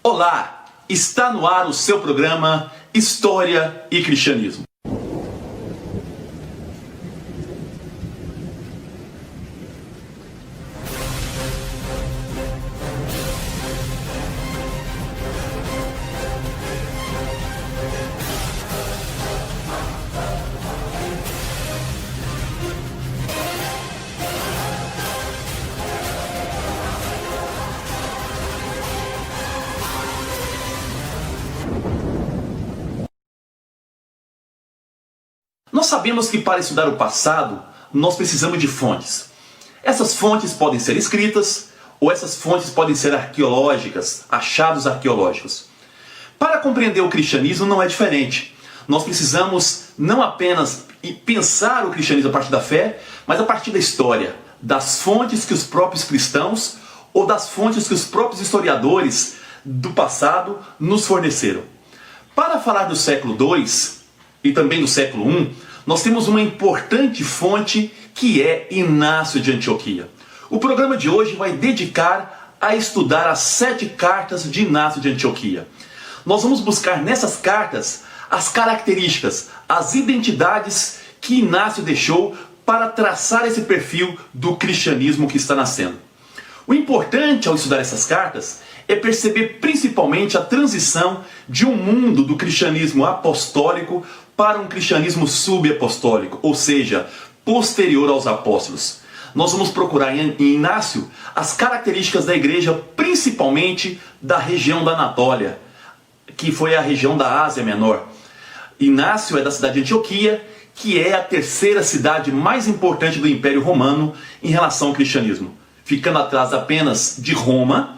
Olá, está no ar o seu programa História e Cristianismo. Nós sabemos que para estudar o passado, nós precisamos de fontes. Essas fontes podem ser escritas, ou essas fontes podem ser arqueológicas, achados arqueológicos. Para compreender o cristianismo não é diferente. Nós precisamos não apenas pensar o cristianismo a partir da fé, mas a partir da história, das fontes que os próprios cristãos, ou das fontes que os próprios historiadores do passado nos forneceram. Para falar do século II e também do século I, nós temos uma importante fonte que é Inácio de Antioquia. O programa de hoje vai dedicar a estudar as 7 cartas de Inácio de Antioquia. Nós vamos buscar nessas cartas as características, as identidades que Inácio deixou para traçar esse perfil do cristianismo que está nascendo. O importante ao estudar essas cartas é perceber principalmente a transição de um mundo do cristianismo apostólico para um cristianismo subapostólico, ou seja, posterior aos apóstolos. Nós vamos procurar em Inácio as características da igreja, principalmente da região da Anatólia, que foi a região da Ásia Menor. Inácio é da cidade de Antioquia, que é a terceira cidade mais importante do Império Romano em relação ao cristianismo, ficando atrás apenas de Roma,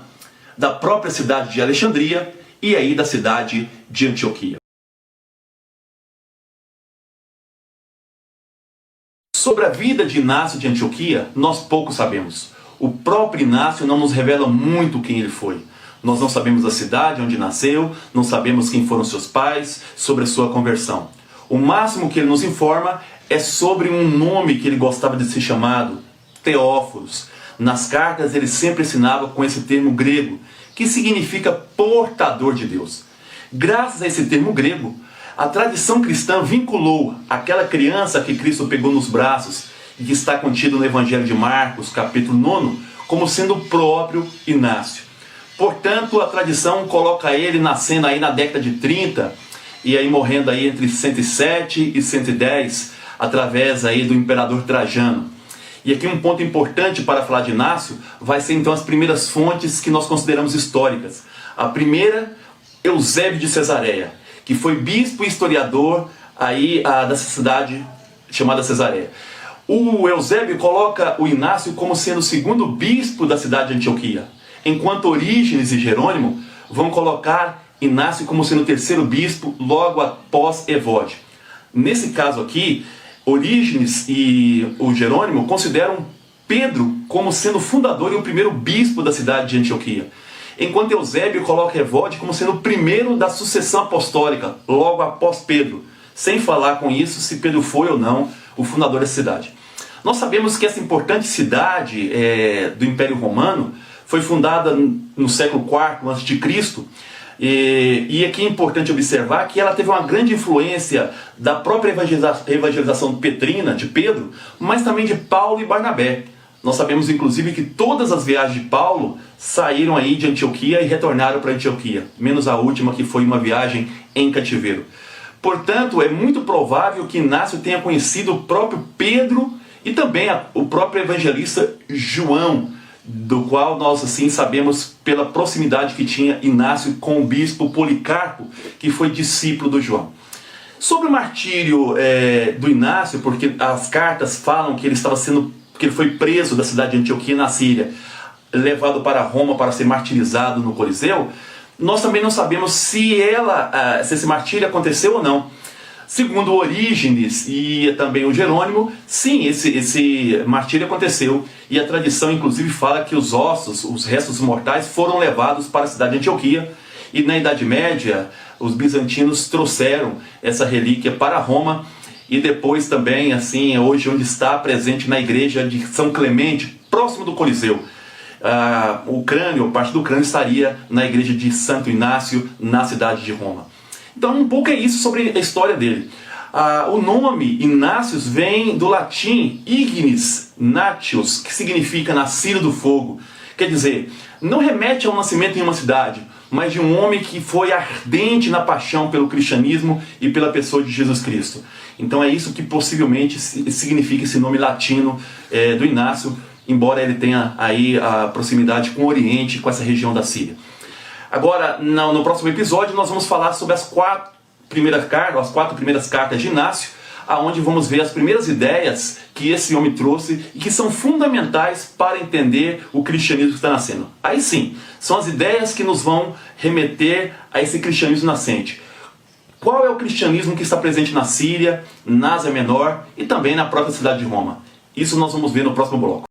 da própria cidade de Alexandria e aí da cidade de Antioquia. Sobre a vida de Inácio de Antioquia, nós pouco sabemos. O próprio Inácio não nos revela muito quem ele foi. Nós não sabemos a cidade onde nasceu, não sabemos quem foram seus pais, sobre a sua conversão. O máximo que ele nos informa é sobre um nome que ele gostava de ser chamado, Teóforos. Nas cartas ele sempre ensinava com esse termo grego, que significa portador de Deus. Graças a esse termo grego, a tradição cristã vinculou aquela criança que Cristo pegou nos braços e que está contido no Evangelho de Marcos, capítulo 9, como sendo o próprio Inácio. Portanto, a tradição coloca ele nascendo aí na década de 30 e aí morrendo aí entre 107 e 110, através aí do imperador Trajano. E aqui um ponto importante para falar de Inácio vai ser então as primeiras fontes que nós consideramos históricas. A primeira, Eusébio de Cesareia, que foi bispo e historiador aí dessa cidade chamada Cesareia. O Eusébio coloca o Inácio como sendo o segundo bispo da cidade de Antioquia, enquanto Orígenes e Jerônimo vão colocar Inácio como sendo o terceiro bispo logo após Evódio. Nesse caso aqui, Orígenes e o Jerônimo consideram Pedro como sendo o fundador e o primeiro bispo da cidade de Antioquia, enquanto Eusébio coloca Evódio como sendo o primeiro da sucessão apostólica, logo após Pedro, sem falar com isso se Pedro foi ou não o fundador da cidade. Nós sabemos que essa importante cidade do Império Romano foi fundada no século IV a.C., e aqui é importante observar que ela teve uma grande influência da própria evangelização petrina, de Pedro, mas também de Paulo e Barnabé. Nós sabemos inclusive que todas as viagens de Paulo saíram aí de Antioquia e retornaram para Antioquia, menos a última que foi uma viagem em cativeiro. Portanto, é muito provável que Inácio tenha conhecido o próprio Pedro e também o próprio evangelista João, do qual nós assim sabemos pela proximidade que tinha Inácio com o bispo Policarpo, que foi discípulo do João. Sobre o martírio do Inácio, porque as cartas falam que ele foi preso da cidade de Antioquia na Síria, levado para Roma para ser martirizado no Coliseu, nós também não sabemos se esse martírio aconteceu ou não. Segundo Orígenes e também o Jerônimo, sim, esse martírio aconteceu. E a tradição inclusive fala que os ossos, os restos mortais, foram levados para a cidade de Antioquia. E na Idade Média, os bizantinos trouxeram essa relíquia para Roma. E depois também, assim, hoje onde está presente na igreja de São Clemente, próximo do Coliseu. o crânio, ou parte do crânio, estaria na igreja de Santo Inácio, na cidade de Roma. Então um pouco é isso sobre a história dele. O nome Inácios vem do latim ignis natius, que significa nascido do fogo. Quer dizer, não remete ao nascimento em uma cidade, mas de um homem que foi ardente na paixão pelo cristianismo e pela pessoa de Jesus Cristo. Então é isso que possivelmente significa esse nome latino do Inácio, embora ele tenha aí a proximidade com o Oriente, com essa região da Síria. Agora, no próximo episódio, nós vamos falar sobre as quatro primeiras cartas de Inácio, aonde vamos ver as primeiras ideias que esse homem trouxe e que são fundamentais para entender o cristianismo que está nascendo. Aí sim, são as ideias que nos vão remeter a esse cristianismo nascente. Qual é o cristianismo que está presente na Síria, na Ásia Menor e também na própria cidade de Roma? Isso nós vamos ver no próximo bloco.